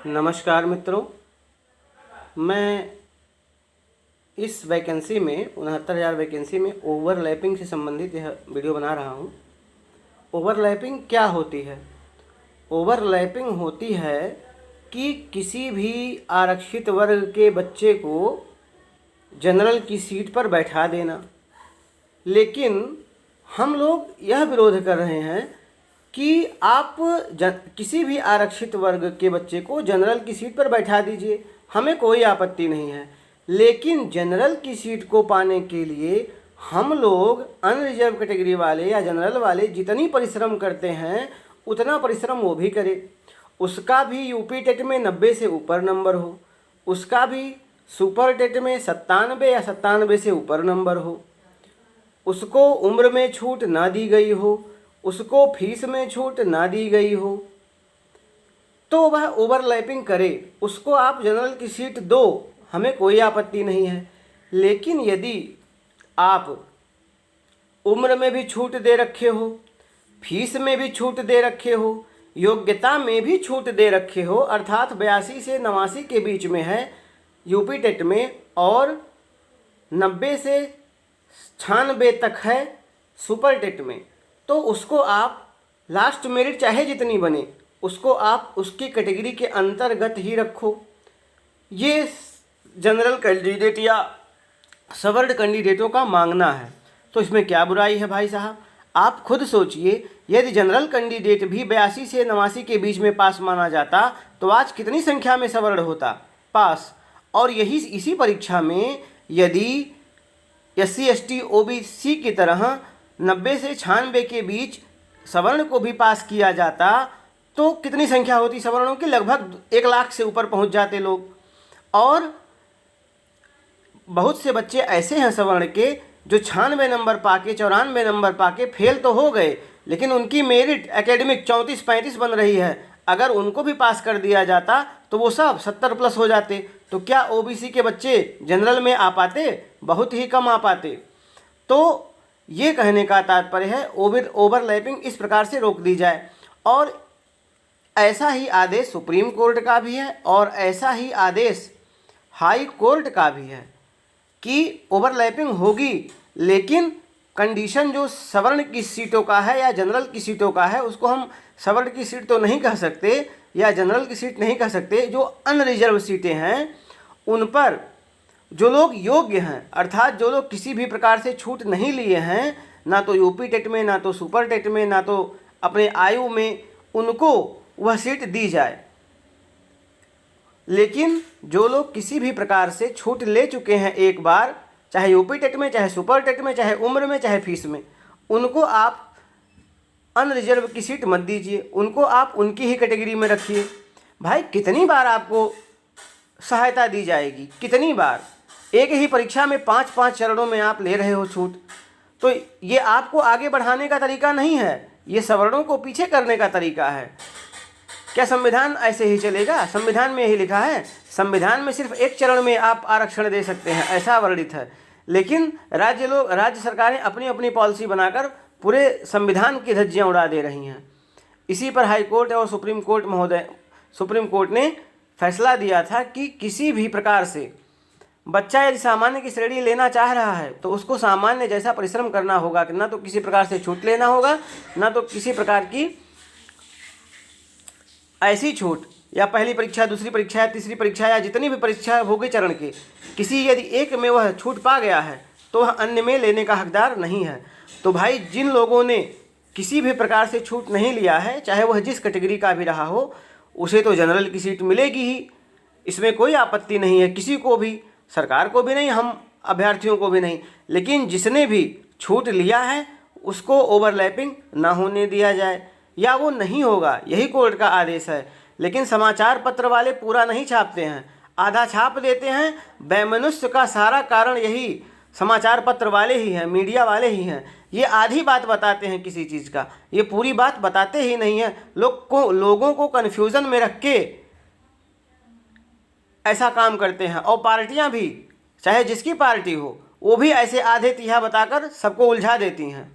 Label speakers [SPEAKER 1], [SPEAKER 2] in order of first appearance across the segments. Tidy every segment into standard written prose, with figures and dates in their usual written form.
[SPEAKER 1] नमस्कार मित्रों, मैं इस वैकेंसी में 69,000 वैकेंसी में ओवरलैपिंग से संबंधित यह वीडियो बना रहा हूँ। ओवरलैपिंग क्या होती है? ओवरलैपिंग होती है कि किसी भी आरक्षित वर्ग के बच्चे को जनरल की सीट पर बैठा देना। लेकिन हम लोग यह विरोध कर रहे हैं कि आप किसी भी आरक्षित वर्ग के बच्चे को जनरल की सीट पर बैठा दीजिए, हमें कोई आपत्ति नहीं है। लेकिन जनरल की सीट को पाने के लिए हम लोग अनरिजर्व कैटेगरी वाले या जनरल वाले जितनी परिश्रम करते हैं उतना परिश्रम वो भी करे। उसका भी यूपी टेट में 90 से ऊपर नंबर हो, उसका भी सुपर टेट में 97 या 97 से ऊपर नंबर हो, उसको उम्र में छूट ना दी गई हो, उसको फीस में छूट ना दी गई हो, तो वह ओवरलैपिंग करे, उसको आप जनरल की सीट दो, हमें कोई आपत्ति नहीं है। लेकिन यदि आप उम्र में भी छूट दे रखे हो, फीस में भी छूट दे रखे हो, योग्यता में भी छूट दे रखे हो, अर्थात 82 से 89 के बीच में है यूपी टेट में और 90 से 96 तक है सुपर टेट में, तो उसको आप लास्ट मेरिट चाहे जितनी बने उसको आप उसकी कैटेगरी के अंतर्गत ही रखो। ये जनरल कैंडिडेट या सवर्ड कैंडिडेटों का मांगना है, तो इसमें क्या बुराई है भाई साहब? आप खुद सोचिए, यदि जनरल कैंडिडेट भी 82 से 89 के बीच में पास माना जाता तो आज कितनी संख्या में सवर्ण होता पास। और इसी परीक्षा में यदि SC ST OBC की तरह 90 से 96 के बीच सवर्ण को भी पास किया जाता तो कितनी संख्या होती सवर्णों की? लगभग 1 लाख से ऊपर पहुंच जाते लोग। और बहुत से बच्चे ऐसे हैं सवर्ण के जो 96 नंबर पाके 94 नंबर पाके फेल तो हो गए, लेकिन उनकी मेरिट एकेडमिक 34-35 बन रही है। अगर उनको भी पास कर दिया जाता तो वो सब 70+ हो जाते। तो क्या OBC के बच्चे जनरल में आ पाते? बहुत ही कम आ पाते। तो ये कहने का तात्पर्य है ओवरलैपिंग इस प्रकार से रोक दी जाए। और ऐसा ही आदेश सुप्रीम कोर्ट का भी है और ऐसा ही आदेश हाई कोर्ट का भी है कि ओवरलैपिंग होगी, लेकिन कंडीशन जो सवर्ण की सीटों का है या जनरल की सीटों का है उसको हम सवर्ण की सीट तो नहीं कह सकते या जनरल की सीट नहीं कह सकते। जो अनरिजर्व सीटें हैं उन पर जो लोग योग्य हैं, अर्थात जो लोग किसी भी प्रकार से छूट नहीं लिए हैं, ना तो यूपी टेट में, ना तो सुपर टेट में, ना तो अपने आयु में, उनको वह सीट दी जाए। लेकिन जो लोग किसी भी प्रकार से छूट ले चुके हैं एक बार, चाहे यूपी टेट में, चाहे सुपर टेट में, चाहे उम्र में, चाहे फीस में, उनको आप अनरिजर्व की सीट मत दीजिए, उनको आप उनकी ही कैटेगरी में रखिए। भाई कितनी बार आपको सहायता दी जाएगी? कितनी बार? एक ही परीक्षा में 5-5 चरणों में आप ले रहे हो छूट, तो ये आपको आगे बढ़ाने का तरीका नहीं है, ये सवर्णों को पीछे करने का तरीका है। क्या संविधान ऐसे ही चलेगा? संविधान में यही लिखा है, संविधान में सिर्फ एक चरण में आप आरक्षण दे सकते हैं, ऐसा वर्णित है। लेकिन राज्य सरकारें अपनी अपनी पॉलिसी बनाकर पूरे संविधान की धज्जियां उड़ा दे रही हैं। इसी पर हाई कोर्ट और सुप्रीम कोर्ट ने फैसला दिया था कि किसी भी प्रकार से बच्चा यदि सामान्य की श्रेणी लेना चाह रहा है तो उसको सामान्य जैसा परिश्रम करना होगा, कि ना तो किसी प्रकार से छूट लेना होगा, ना तो किसी प्रकार की ऐसी छूट या पहली परीक्षा, दूसरी परीक्षा या तीसरी परीक्षा या जितनी भी परीक्षा होगी चरण की, किसी यदि एक में वह छूट पा गया है तो वह अन्य में लेने का हकदार नहीं है। तो भाई जिन लोगों ने किसी भी प्रकार से छूट नहीं लिया है, चाहे वह जिस कैटेगरी का भी रहा हो, उसे तो जनरल की सीट मिलेगी ही, इसमें कोई आपत्ति नहीं है किसी को भी, सरकार को भी नहीं, हम अभ्यर्थियों को भी नहीं। लेकिन जिसने भी छूट लिया है उसको ओवरलैपिंग ना होने दिया जाए, या वो नहीं होगा, यही कोर्ट का आदेश है। लेकिन समाचार पत्र वाले पूरा नहीं छापते हैं, आधा छाप देते हैं। वैमनस्य का सारा कारण यही समाचार पत्र वाले ही हैं, मीडिया वाले ही हैं। ये आधी बात बताते हैं किसी चीज़ का, ये पूरी बात बताते ही नहीं है। लोगों को कन्फ्यूज़न में रख के ऐसा काम करते हैं। और पार्टियां भी, चाहे जिसकी पार्टी हो, वो भी ऐसे आधे तिहा बताकर सबको उलझा देती हैं।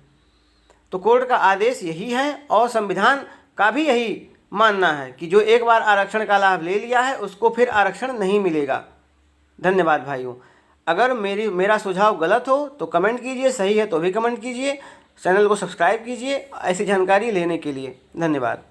[SPEAKER 1] तो कोर्ट का आदेश यही है और संविधान का भी यही मानना है कि जो एक बार आरक्षण का लाभ ले लिया है उसको फिर आरक्षण नहीं मिलेगा। धन्यवाद भाइयों। अगर मेरा सुझाव गलत हो तो कमेंट कीजिए, सही है तो भी कमेंट कीजिए, चैनल को सब्सक्राइब कीजिए ऐसी जानकारी लेने के लिए। धन्यवाद।